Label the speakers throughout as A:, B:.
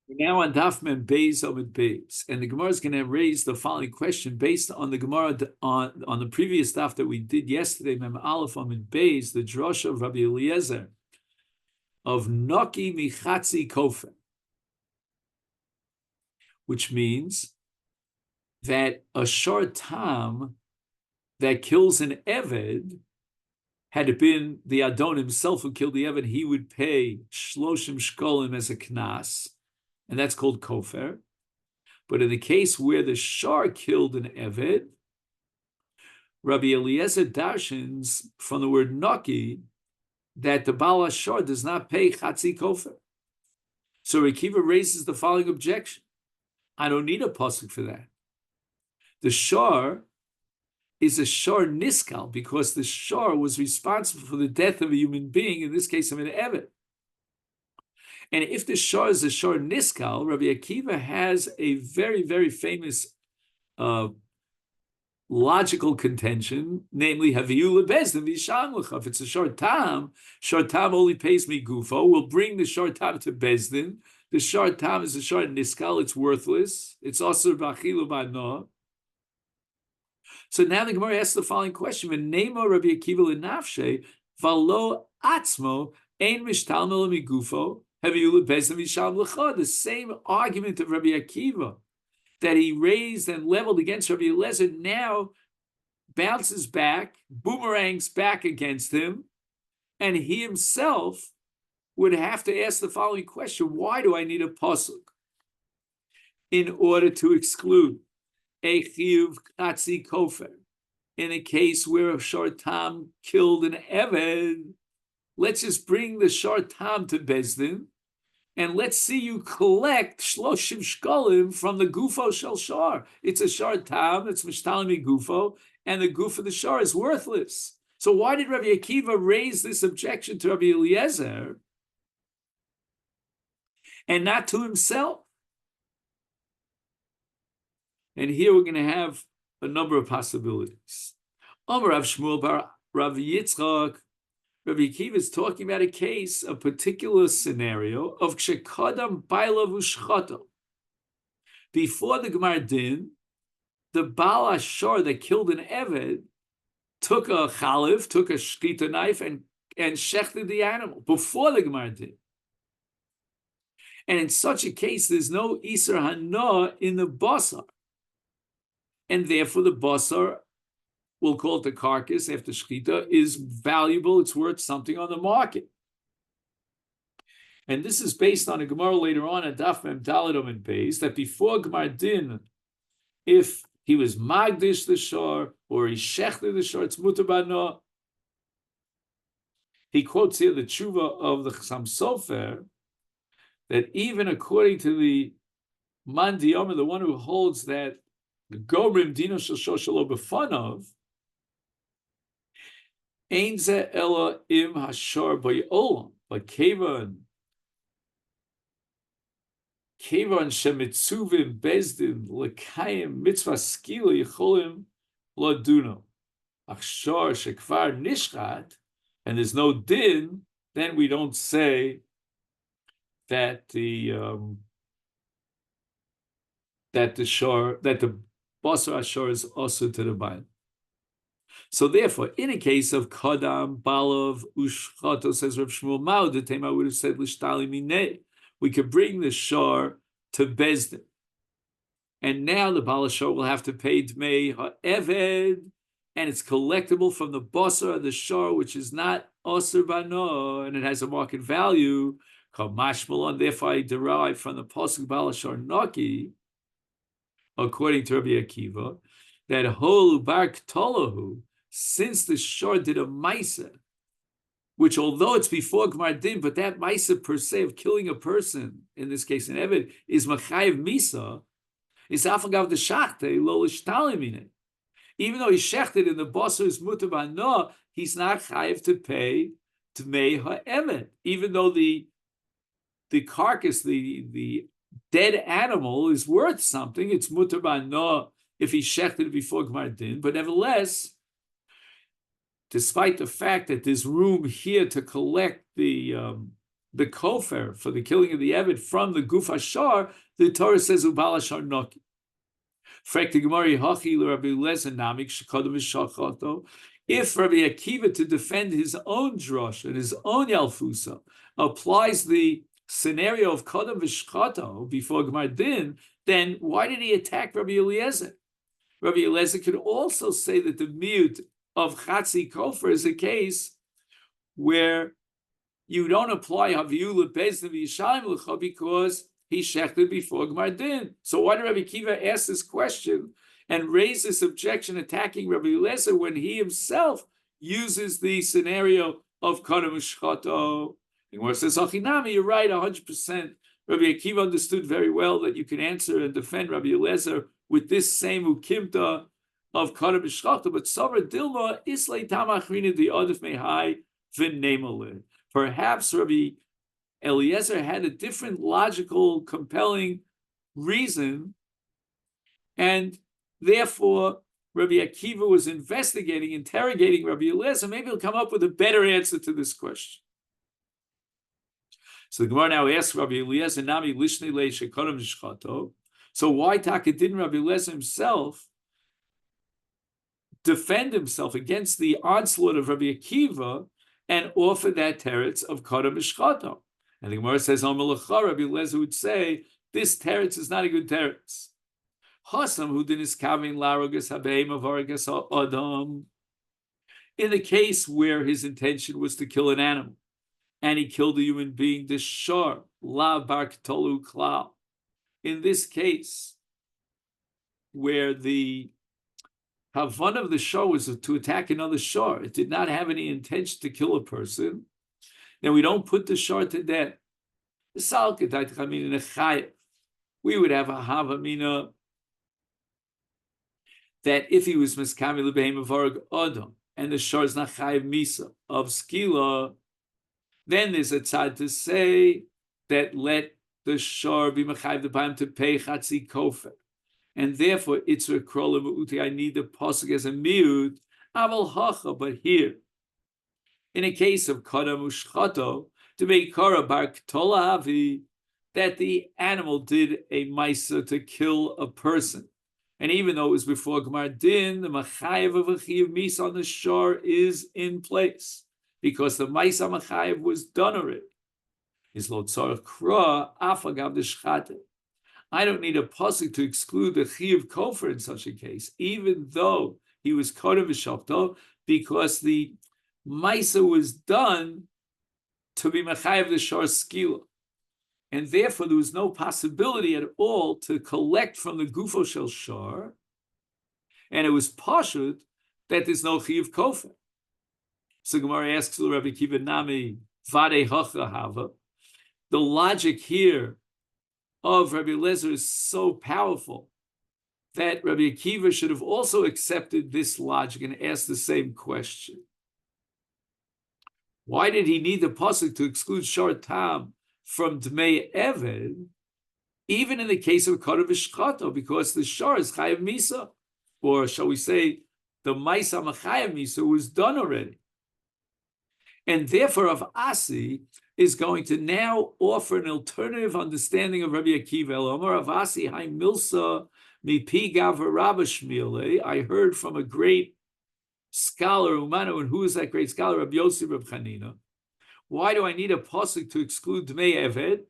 A: We're now on Daf Mem Beis Amud Beis, and the Gemara is going to raise the following question based on the Gemara on the previous Daf that we did yesterday, Mem Aleph Amud Beis, the drasha of Rabbi Eliezer of Noki Michatzi Kofer, which means that a short tam that kills an Eved, had it been the Adon himself who killed the Eved, he would pay Shloshim Shkolim as a knas, and that's called Kofer. But in the case where the Shar killed an Eved, Rabbi Eliezer darshans from the word Noki that the Baal Shar does not pay Chatzi Kofer. So Rekiva raises the following objection. I don't need a pasuk for that. The Shar is a Shar Niskal because the Shar was responsible for the death of a human being, in this case of an Eved. And if the Shar is a Shar Niskal, Rabbi Akiva has a very, very famous logical contention, namely, Haviyu lebezdin v'yisham lecha. If it's a Shar Tam only pays me gufo. We'll bring the Shar Tam to Bezdin. The Shar Tam is a Shar Niskal. It's worthless. It's also b'achilu b'ano. So now the Gemara asks the following question: V'neima Rabbi Akiva l'nafshe v'lo atzmo ein mishtal melo migufo. The same argument of Rabbi Akiva that he raised and leveled against Rabbi Eliezer now bounces back, boomerangs back against him, and he himself would have to ask the following question: why do I need a pasuk in order to exclude a chiyuv katzi kofer in a case where a shartam killed an eved? Let's just bring the shartam to Bezdin, and let's see you collect shloshim shkolim from the gufo shel shar. It's a shar tam, it's mishtalimi gufo, and the guf of the shar is worthless. So why did Rabbi Akiva raise this objection to Rabbi Eliezer and not to himself? And here we're going to have a number of possibilities. Amar Rav Shmuel bar Rav Yitzchak, Rabbi Akiva is talking about a case, a particular scenario of Kshekadam Baila Vushchato. Before the Gemar Din, the Baal Ashar that killed an Eved took a chaliv, took a shkita knife, and shechted the animal before the Gemar Din. And in such a case, there's no Isser Hana in the basar. And therefore the basar, we'll call it the carcass after shkita, is valuable. It's worth something on the market. And this is based on a Gemara later on at Daf Mem Daladom and Beis, that before Gemar Din, if he was magdish the shor or he shechted the shor, it's mutar b'ano. He quotes here the tshuva of the Chassam Sofer that even according to the Man Diyoma, the one who holds that the Gomrim Dino Shel Shor Shelo B'fanav, Ein ze ela im hashar b'yolam, but kevan shemitzuvim bezdin lekayim mitzvah skila yicholim laduno. Achshar shekvar nishchat, and there's no din, then we don't say that the basar ashar is also to the bain. So therefore, in a case of Kadam, Balav, Ushchato, says Rav Shmuel Mao, the Tema would have said, Lishtali Mineh. We could bring the Shar to Bezdin. And now the Bala Shar will have to pay Dmei Ha'eved, and it's collectible from the Basar of the Shar, which is not Osir Bano, and it has a market value, called Mashmalon. Therefore, I derive from the Pasuk Bala Shar Naki, according to Rabbi Akiva, that Holu Bar K'tolahu, since the Shor did a Maisa, which although it's before Gemar Din, but that Maisa per se of killing a person, in this case an Eved, is Machayev Misa, is Afagav the Shachte, Lo L'shtalimine. Even though he shechted in the Basar is Mutar B'ano, he's not Chayev to pay Dmei Ha'eved, even though the carcass, the dead animal is worth something. It's Mutar B'ano if he shechted before Gemar Din, but nevertheless, despite the fact that there's room here to collect the the kofer for the killing of the Eved from the guf hashar, the Torah says ubal hashar noki. If Rabbi Akiva, to defend his own drush and his own yalfusa, applies the scenario of kodam v'shchato before Gemar Din, then why did he attack Rabbi Eliezer? Rabbi Eliezer could also say that the mute of chatzi kofer is a case where you don't apply haviyu lebezdin v'yishayim l'cha because he shechted before Gemar Din. So why did Rabbi Akiva ask this question and raise this objection attacking Rabbi Eliezer when he himself uses the scenario of kodam v'shchato? And where it says achinami, you're right, 100%. Rabbi Akiva understood very well that you can answer and defend Rabbi Eliezer with this same ukimta of kodam v'shchato, but Savra Dilma islay tamachrina the odif mehai v'nemalin. Perhaps Rabbi Eliezer had a different logical, compelling reason, and therefore Rabbi Akiva was investigating, interrogating Rabbi Eliezer. Maybe he'll come up with a better answer to this question. So the Gemara now asks Rabbi Eliezer, Nami Lishni Leisha Kodam Shchato. So why Taka didn't Rabbi Eliezer himself defend himself against the onslaught of Rabbi Akiva and offer that teretz of Kodam Shchato? And the Gemara says, Rabbi Eliezer would say, this teretz is not a good teretz. Hasam who didn't kavin larogas habeim avaragas adam. In the case where his intention was to kill an animal, and he killed a human being, the shar la bar ktolu klal. In this case, where the Havan of the shar was to attack another shar, it did not have any intention to kill a person. Now we don't put the shar to death. We would have a havamina that if he was miskami lebeim avarag adam and the shar is not chayiv misa of skila, then there's a tzad to say that let the shar be mechayiv the baim to pay chatzi kofer, and therefore it's a krola meuti. I need the pasuk as a miut aval hacha, but here in a case of kodam ushchato to make kara bar ktola havi, that the animal did a maisa to kill a person. And even though it was before Gemar Din, the machayev of a chiyav misa on the shore is in place because the maisa machayev was done already. Is lo tzarich kra afagav deshchate. I don't need a pasuk to exclude the chiyav kofer in such a case, even though he was kodam v'shachto, because the maisa was done to be machayev the shor skila. And therefore, there was no possibility at all to collect from the gufo shel shar, and it was pashut that there's no chiyuv kofer. So Gemara asks Rabbi Akiva Nami vade hacha hava. The logic here of Rabbi Eliezer is so powerful that Rabbi Akiva should have also accepted this logic and asked the same question. Why did he need the pasuk to exclude shar tam from Dmei Eved, even in the case of Kodam V'Shchato, because the shar is Chayav Misa, or shall we say, the Maisa Machayav Misa was done already. And therefore, Rav Asi is going to now offer an alternative understanding of Rabbi Akiva. Elomar Rav Asi Hai Milsa Mipi Gavar Rabba Shmile. I heard from a great scholar, Umanu, and who is that great scholar? Rabbi Yossi Reb Chanina. Why do I need a pasuk to exclude Dmei Eved?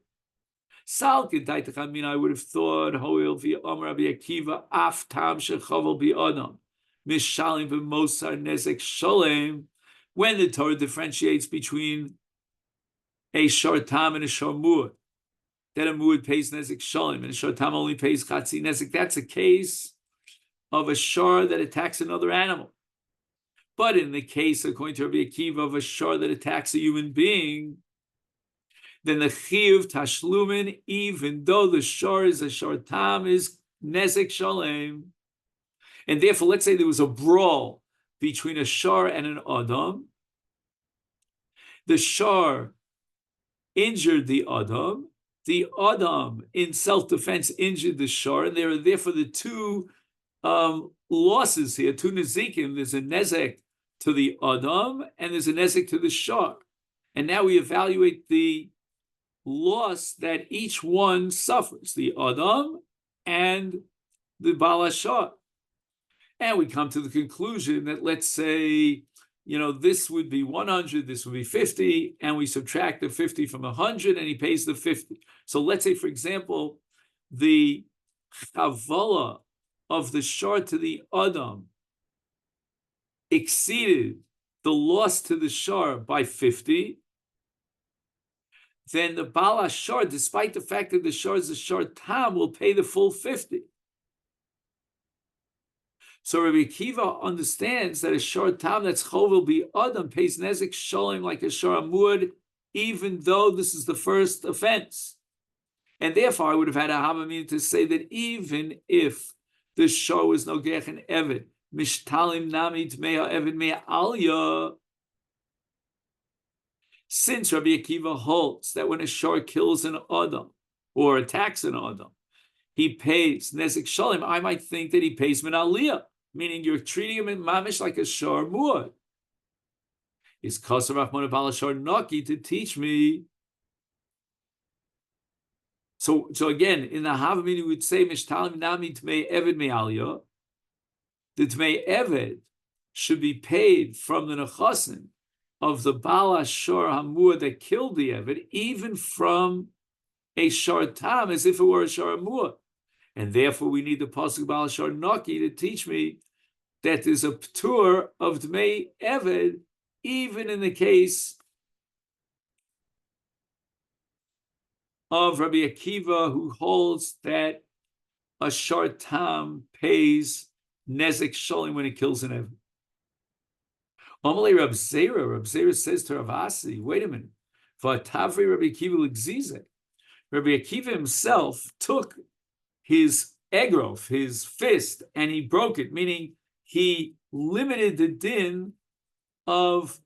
A: I would have thought, Hoil via Amar Rabbi Akiva, Af Tam Shechavel Bi'anam, Mishalim V'Mosar Nezek Sholem, when the Torah differentiates between a shor tam and a shor muad, that a muad pays Nezek Sholem, and a shor tam only pays Chatzi Nezek. That's a case of a shor that attacks another animal. But in the case, according to Rabbi Akiva, of a shor that attacks a human being, then the chiyuv tashlumin, even though the shor is a shor tam, is nezek shalem. And therefore, let's say there was a brawl between a shor and an adam. The shor injured the adam. The adam, in self-defense, injured the shor, and there are therefore the two losses here, two nezikim. There's a nezek to the adam, and there's a nezek to the shor. And now we evaluate the loss that each one suffers, the Adam and the Balashar. And we come to the conclusion that, let's say, this would be 100, this would be 50, and we subtract the 50 from 100, and he pays the 50. So let's say, for example, the chavala of the shor to the Adam exceeded the loss to the shor by 50, then the Bala Shor, despite the fact that the shor is a shor tam, will pay the full 50. So Rabbi Akiva understands that a shor tam that's chovel be Adam pays nezek sholem like a shor amud, even though this is the first offense. And therefore, I would have had a Havamim to say that even if the shor was nogech and eved, mishtalim namit mea eved mea alya, since Rabbi Akiva holds that when a shor kills an Adam or attacks an Adam, he pays nezek sholem, I might think that he pays min aliyah, meaning you're treating him in mamish like a shor muad. Is Kasar Rachmana Balashor Naki to teach me? So again, in the Havamim, we would say Mishtalim Nami Tmei Eved Me'aliyah. The Tmei Eved should be paid from the Nechasim of the Bala Shor Hamur that killed the Eved, even from a Shor Tam, as if it were a Shor Hamur. And therefore, we need the Pasuk Bala Shor Naki to teach me that there's a Ptur of Tmei Eved, even in the case of Rabbi Akiva, who holds that a shor tam pays nezek sholim when it kills an eved. Amalei Rab Zera says to Rav Asi, wait a minute, v'atavri Rabbi Akiva l'gzize. Rabbi Akiva himself took his egrof, his fist, and he broke it, meaning he limited the din of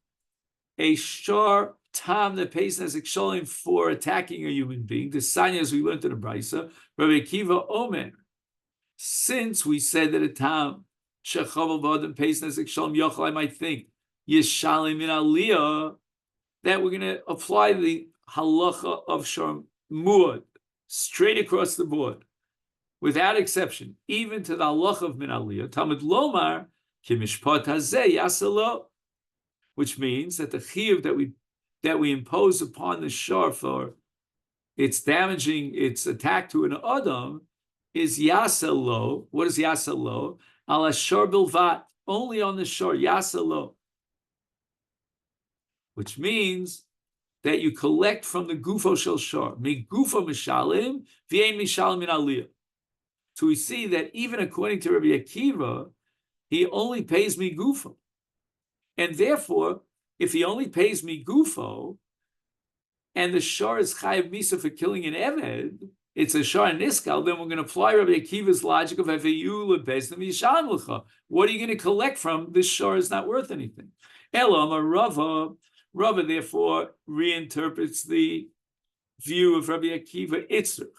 A: a shor tam that pays nezek sholim for attacking a human being. The sanya, as we learned in the Brisa, Rabbi Akiva Omer, since we said that a tam shechavel b'adam pays nezek sholim yochel, I might think yishalim in aliyah, that we're going to apply the halacha of shor muad straight across the board, without exception, even to the halacha of min aliyah. Talmud lomar ki mishpat hazeh yasalo, which means that the chiyuv that we impose upon the shor for its damaging its attack to an adam is yasalo. What is yasalo? Ala shor bilvat, only on the shor, yasalo, which means that you collect from the gufo shel shor, mi gufo mishalim v'ein mishalim min aliyah. So we see that even according to Rabbi Akiva, he only pays me gufo. And therefore, if he only pays me gufo, and the shor is chayav misa for killing an eved, it's a shor niskal, then we're going to apply Rabbi Akiva's logic of aveyu lebezdin yishalem lecha. What are you going to collect from? This shor is not worth anything. Elam or Rava therefore reinterprets the view of Rabbi Akiva Itzrach.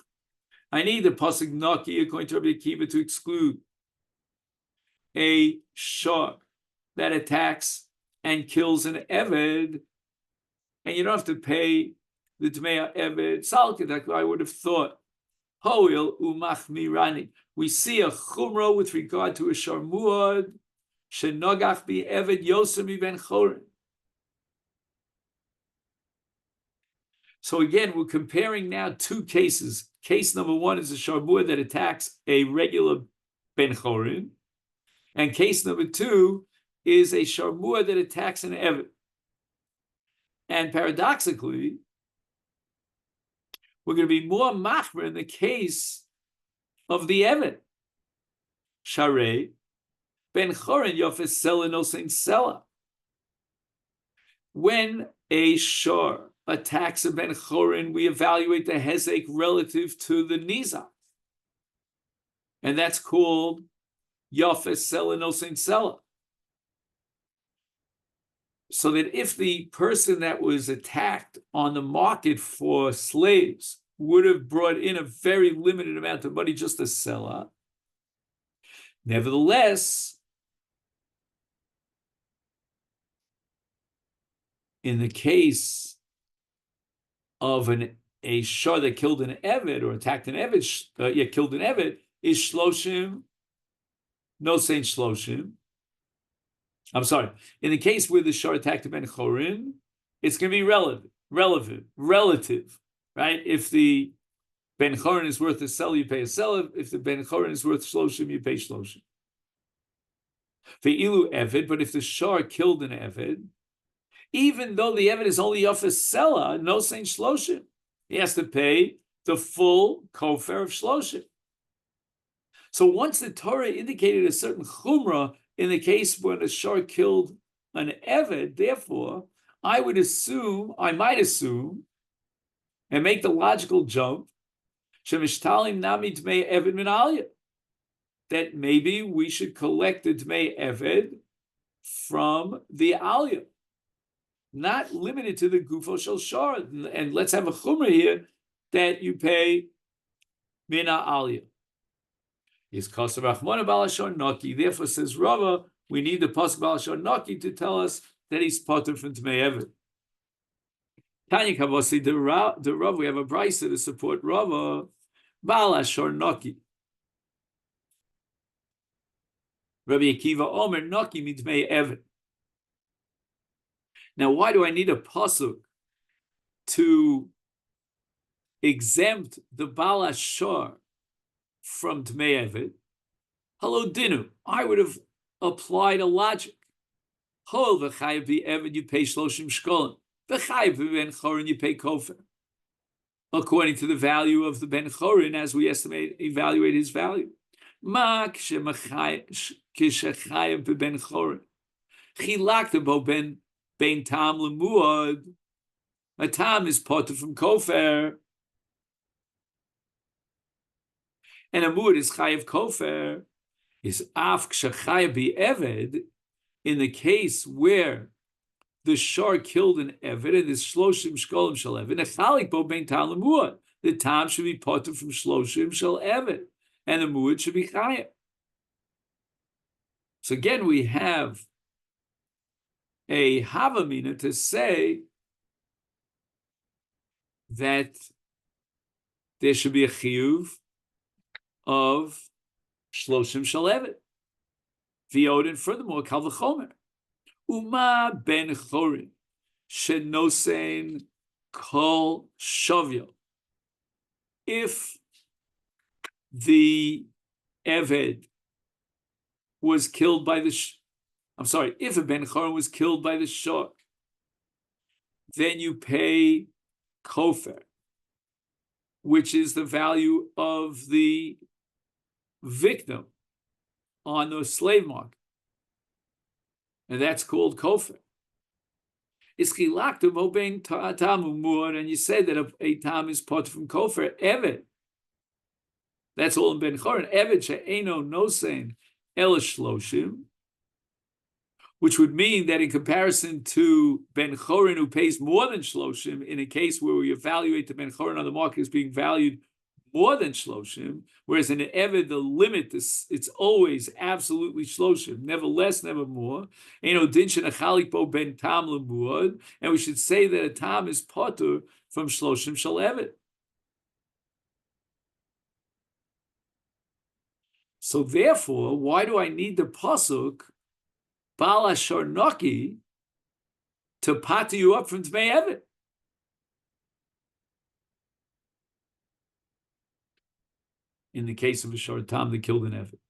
A: I need the pasuk naki according to Rabbi Akiva to exclude a shor that attacks and kills an eved, and you don't have to pay the Tmei Eved Salka. That's what I would have thought. Hoil umachmi rani. We see a chumro with regard to a shor muad shenogach bi Eved Yosem ben Chorin. So again, we're comparing now two cases. Case number one is a shor muad that attacks a regular ben Chorin, and case number two is a shor muad that attacks an eved. And paradoxically, we're going to be more machmer in the case of the eved. Sharei ben chorin yofes sela nosein sela. When a shor attacks a ben chorin, we evaluate the hezek relative to the nizak, and that's called yofes sela nosein sela. So that if the person that was attacked on the market for slaves would have brought in a very limited amount of money just to sell up, nevertheless, in the case of an a shor that killed an Eved or attacked an Eved, killed an Eved, is Shloshim, no saying Shloshim. I'm sorry. In the case where the shor attacked a Ben Chorin, it's going to be relative, right? If the Ben Chorin is worth a sell, you pay a sell. If the Ben Chorin is worth Shloshim, you pay Shloshim. Ve'ilu Eved, but if the shor killed an Eved, even though the Eved is only off a seller, no saying Shloshim, he has to pay the full kofer of Shloshim. So once the Torah indicated a certain chumrah in the case when a shor killed an Eved, therefore, I might assume, and make the logical jump, shemishtalim nami dmei Eved min aliyah, that maybe we should collect the dmei Eved from the aliyah, not limited to the gufo shel shor. And let's have a chumrah here that you pay mina aliyah. Is Kosav Rachmana Balashon Naki. Therefore, says Rava, we need the Pasuk Balashon Naki to tell us that he's potter from Tmei Eved. Tanya Kavasi, the Rava, we have a brisa to support Rava, Balashon Naki. Rabbi Akiva Omer Naki Mitmei Eved. Now, why do I need a Pasuk to exempt the Balashor from Tmei Eved? Hello, Dinu. I would have applied a logic. Hol v'chayev be Eved, you pay Shloshim Shkolim. V'chayev Ben Chorin, you pay Kofer. According to the value of the Ben Chorin, as we evaluate his value. Ma kishechayev be Ben Chorin. Chilakta bo ben tam lemuad. A tam is potter from Kofer. And a muad is chayev kofer, is af kshachayev be Eved, in the case where the shor killed an Eved and the shloshim shkolim shel Eved, echalik bo ben tam lemuad. The tam should be potter from shloshim shel Eved, and the muad should be chayev. So again, we have a havamina to say that there should be a chiyuv of Shloshim Shel Eved. V'yodin, furthermore, Kal v'chomer. Uma ben chorin, shenosein kol shavyo. If the Eved was killed by if a ben chorin was killed by the shor, then you pay kofer, which is the value of the victim on the slave market, and that's called kofer. And you say that a tam is part from kofer Eved. That's all in Ben Chorin. Eved she'eno nosein el shloshim, which would mean that in comparison to Ben Chorin, who pays more than shloshim, in a case where we evaluate the Ben Chorin on the market as being valued more than shloshim, whereas in an Eved, the limit is it's always absolutely shloshim, never less, never more. And we should say that a tam is potter from shloshim shel Eved. So therefore, why do I need the pasuk Bal Ashar Naki to pater you up from Tmei Eved? In the case of a shor tam that killed an Eved.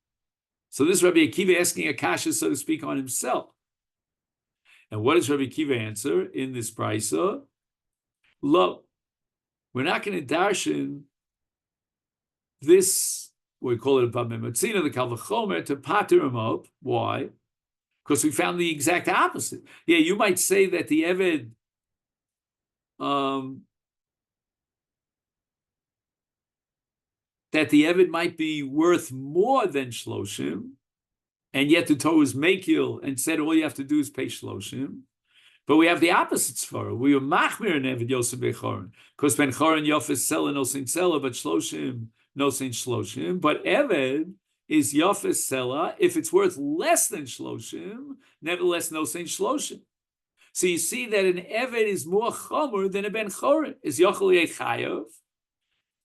A: So this is Rabbi Akiva asking a kasha, so to speak, on himself. And what does Rabbi Akiva answer in this brisa? Lo, we're not going to darshan this, we call it a Bamematzina, the Kal v'chomer, to pater him up. Why? Because we found the exact opposite. Yeah, you might say that the Eved might be worth more than shloshim, and yet the Torah was mekil and said all you have to do is pay shloshim. But we have the opposites for it. We were machmir in Eved Yosef Bechorin, because Ben Chorin Yofes Sela no sin Sela, but shloshim no sin shloshim. But Eved is Yofes Sela if it's worth less than shloshim, nevertheless no sin shloshim. So you see that an Eved is more chomer than a Ben Chorin, is Yochel Chayav.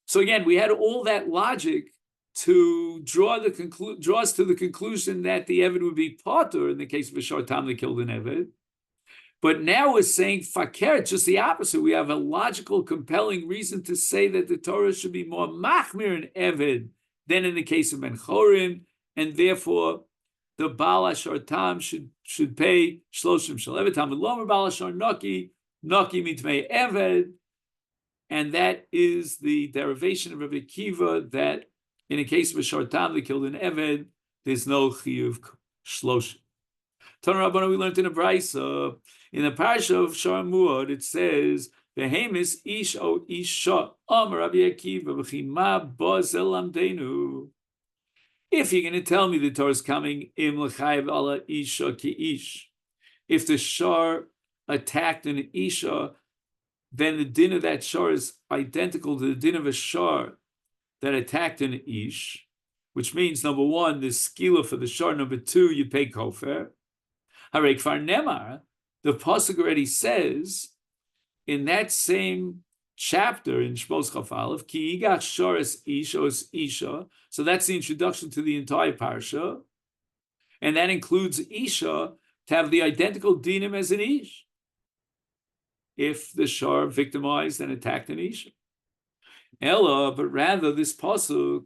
A: So again, we had all that logic to draw us to the conclusion that the Eved would be Potter in the case of a short time that killed an Eved. But now we're saying Fakir, just the opposite. We have a logical, compelling reason to say that the Torah should be more Machmir in Eved than in the case of Ben Chorin, and therefore the Baal Ashar Tam should pay Shloshim Shel Eved Tam Lomer Baal Ashar Naki Mitmei Eved, and that is the derivation of Rabbi Akiva that in the case of a short time that killed an Eved, there's no Chiyuv Shloshim. Tana Rabbana, we learned in a Brisa, in the parasha of Shamuad, it says, "Behemis ish o isha amar Rabbi Akiva v'chima bazel lamdenu." If you're going to tell me the Torah is coming, im l'chayev ala isha ki ish. If the shar attacked an isha, then the din of that shar is identical to the din of a shar that attacked an ish, which means number one, the skila for the shar. Number two, you pay kofer. Harei kfar nemar. The pasuk already says in that same chapter in Shmos Chaf Aleph, ki yigat shares ish os isha. So that's the introduction to the entire parsha, and that includes isha to have the identical dinim as an ish. If the shar victimized and attacked an isha, Ella, but rather this pasuk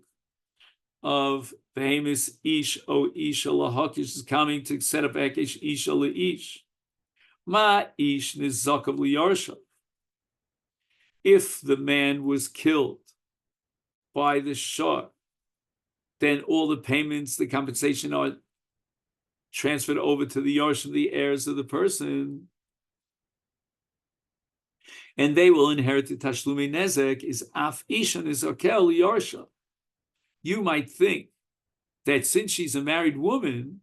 A: of Behemis ish o isha lahakish is coming to set up ekesh isha leish. Ma ish nizakav liyarshav. If the man was killed by the shar, then all the payments, the compensation are transferred over to the yarshim, the heirs of the person, and they will inherit the tashlumi nezek. Is af isha nizakel yarsha. You might think that since she's a married woman,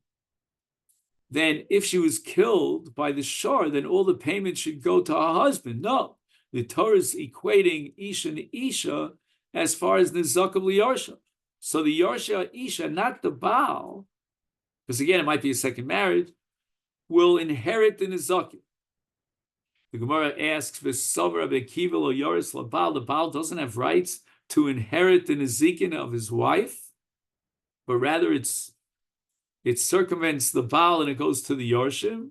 A: then if she was killed by the shar, then all the payments should go to her husband. No, the Torah is equating isha and isha as far as nizakav liyarsha. So the yarsha isha, not the Baal, because again, it might be a second marriage, will inherit the nizakim. The Gemara asks, "V'sover Rabbi Akiva lo yoris labal." The Baal doesn't have rights to inherit the nizikin of his wife, but rather it circumvents the Baal and it goes to the Yorshim.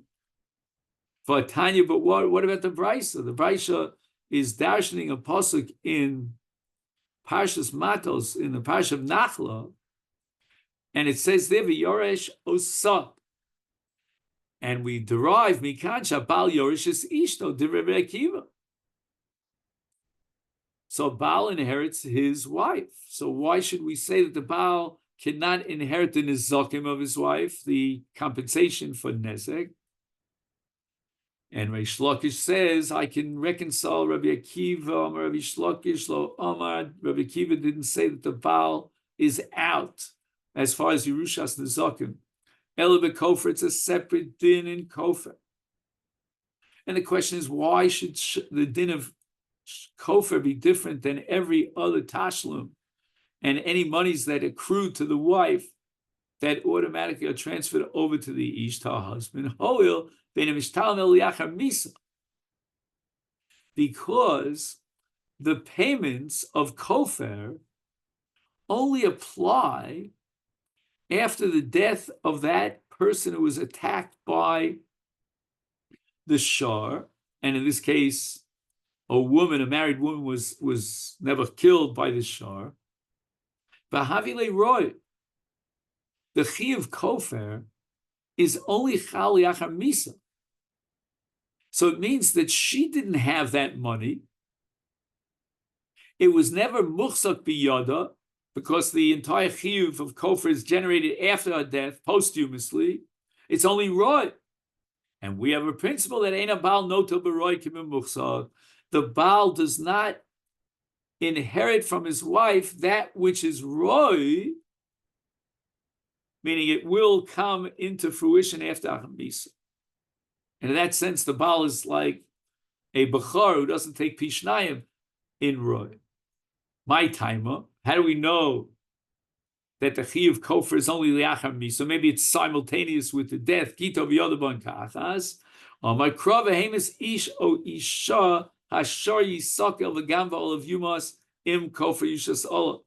A: For Tanya, but what about the Brisa? The Brisa is darshaning a pasuk in Parshas Matos, in the Parsha of Nachla, and it says there, "V'yoresh osat," and we derive mikan shabal yoresh is ishto de Rebbe Akiva. So Baal inherits his wife. So why should we say that the Baal cannot inherit the nizakim of his wife, the compensation for nezek? And Reish Lakish says, I can reconcile Rabbi Akiva, Rabbi Shlokish, Lo Omar. Rabbi Akiva didn't say that the Baal is out as far as Yerushas Nizakim. Ela Kofer, it's a separate din in Kofer. And the question is, why should the din of Kofer be different than every other tashlum? And any monies that accrue to the wife that automatically are transferred over to the ish, to her husband. Because the payments of kofer only apply after the death of that person who was attacked by the shar, and in this case, a married woman was never killed by the shar. B'havile roy, the chiyuv kofer is only chal yachar misa. So it means that she didn't have that money. It was never muchzak biyada, because the entire chiyuv of kofer is generated after her death, posthumously. It's only roy. And we have a principle that ain't a Baal noto b'roy kimim muchzak. The Baal does not inherit from his wife that which is roy, meaning it will come into fruition after Achamisa. And in that sense, the Baal is like a Bechor who doesn't take Pishnayim in roy. My timer, how do we know that the Chiyuv Kofer is only Liachar Misa? So maybe it's simultaneous with the death, Kitov Yodaban Kachas, My krava hemis ish o isha hashar yisakel v'gam v'olav yumas im kofer yushas olav.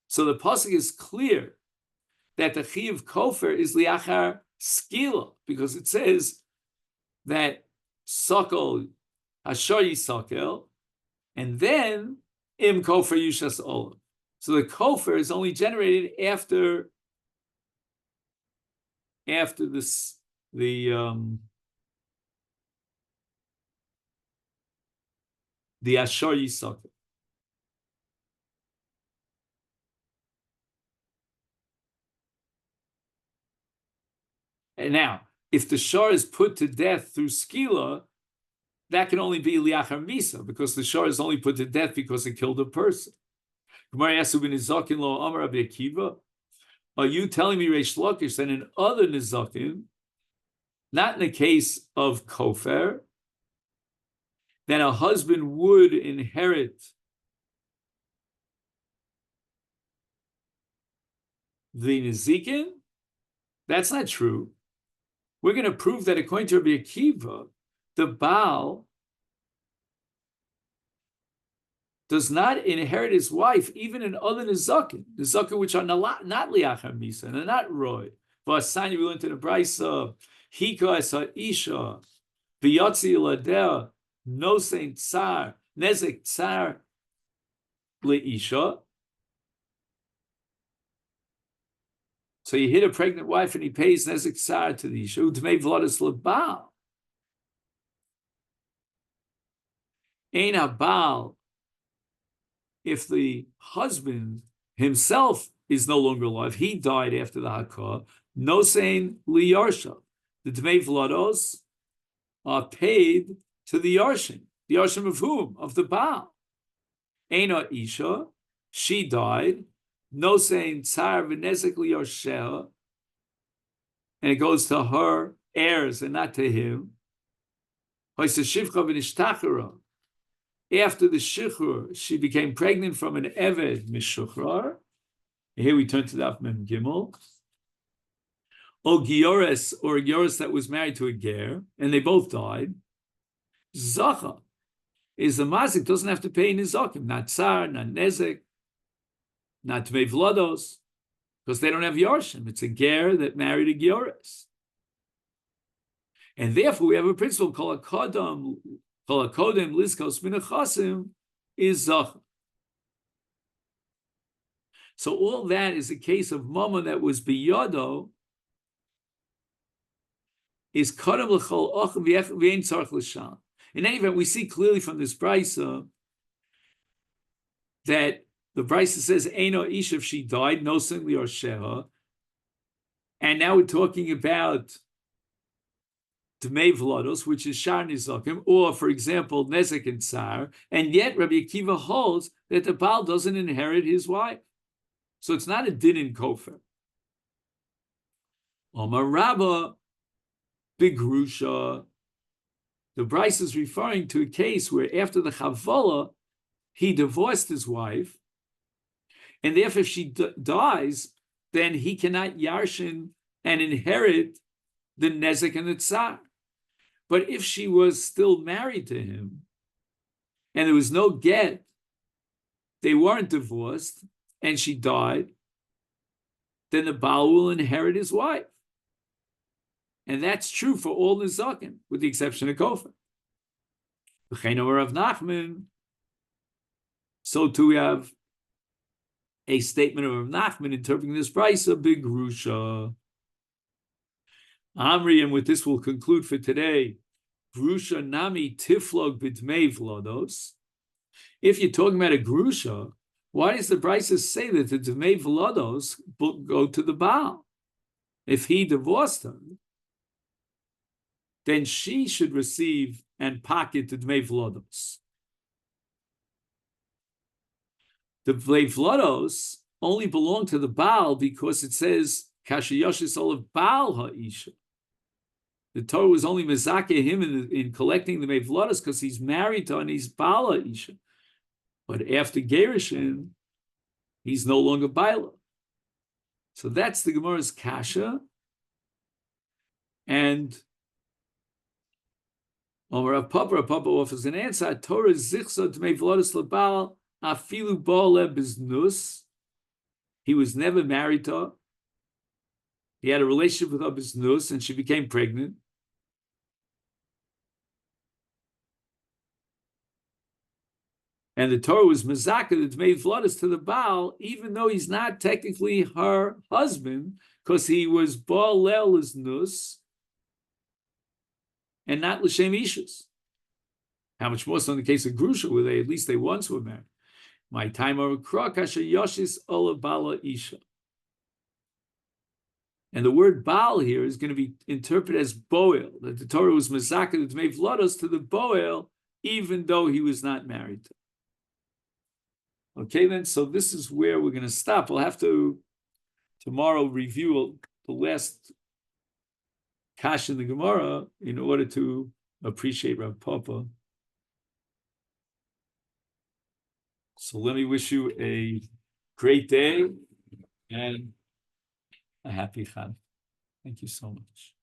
A: So the pasuk is clear that the chi of kofer is liachar skila, because it says that sakel hashar yisakel, and then im kofer yushas olav. So the kofer is only generated after this the ashar yisakel. And now, if the shar is put to death through skila, that can only be liachar misa, because the shar is only put to death because it killed a person. Are you telling me, Reish Lakish, that in other nizakin, not in the case of kofer, then a husband would inherit the nizikin? That's not true. We're going to prove that according to Rabbi Akiva, the Baal does not inherit his wife even in other nizakin which are not liachar misa and are not roy. V'asani, we learned in the brayso, hika es ha'isha v'yotzi ladeh no saint tsar nezek tsar leisha. So you hit a pregnant wife and he pays nezek tsar to the isha. Utmei v'lodas lebal. Ein habal, if the husband himself is no longer alive, he died after the hakah, no saying liyarsha. The dmei vlados are paid to the yarshim. The yarshim of whom? Of the Baal. Eina isha, she died, no saying tsar v'nezek liyarsha, and it goes to her heirs and not to him. After the shichur, she became pregnant from an eved mishuchrar. Here we turn to the Mem Gimel. O giores, or a giores that was married to a ger, and they both died. Zacha is the mazik, doesn't have to pay nizakim, not tsar, not nezek, not tvei vlados, because they don't have yarshim. It's a ger that married a giores. And therefore we have a principle called a kodam liskos minachasim is zacha. So all that is a case of mama that was biyado is kodam l'chol ochem v'ein tzarich l'sham. In any event, we see clearly from this brayso that the brayso says eino ish, if she died, no sin li'arsheha, and now we're talking about Dmei Vlados, which is Shar Nizakim, or, for example, Nezek and Tsar, and yet Rabbi Akiva holds that the Baal doesn't inherit his wife. So it's not a din in Kofer. Omar Rabba, Bigrusha, the Bryce is referring to a case where after the Chavala, he divorced his wife, and therefore if she dies, then he cannot yarshin and inherit the Nezek and the Tsar. But if she was still married to him and there was no get, they weren't divorced, and she died, then the Baal will inherit his wife. And that's true for all Nizakim, with the exception of Kofer. Of Nachman, so too we have a statement of Rav Nachman interpreting this price of Big Grusha. Amri, and with this we'll conclude for today. Grusha nami tiflog b'dmei v'lodos. If you're talking about a grusha, why does the Brisa say that the dmei v'lodos go to the Baal? If he divorced her, then she should receive and pocket the dmei v'lodos. The dmei v'lodos only belong to the Baal because it says kasher yoshis olav Baal ha'isha. The Torah was only mezakeh him in collecting the mevlodas because he's married to her and he's Bala Isha. But after Gerushin, he's no longer Baila. So that's the Gemara's kasha. And Rav Papa offers an answer. Torah zichsa d'mei v'lodas lebal afilu bo'le biznus. He was never married to her. He had a relationship with her biznus, and she became pregnant. And the Torah was mezaka that made v'lodas to the Baal, even though he's not technically her husband, because he was bo'le biznus and not l'shem ishus. How much more so in the case of Grusha, where at least they once were married. My time or krokasha yoshis ola bala isha. And the word Baal here is going to be interpreted as Boel, that the Torah was mezaka that made v'lodos to the Boel, even though he was not married. Okay, then, so this is where we're going to stop. We'll have to tomorrow review the last kash in the Gemara in order to appreciate Rav Papa. So let me wish you a great day and a happy Chag. Thank you so much.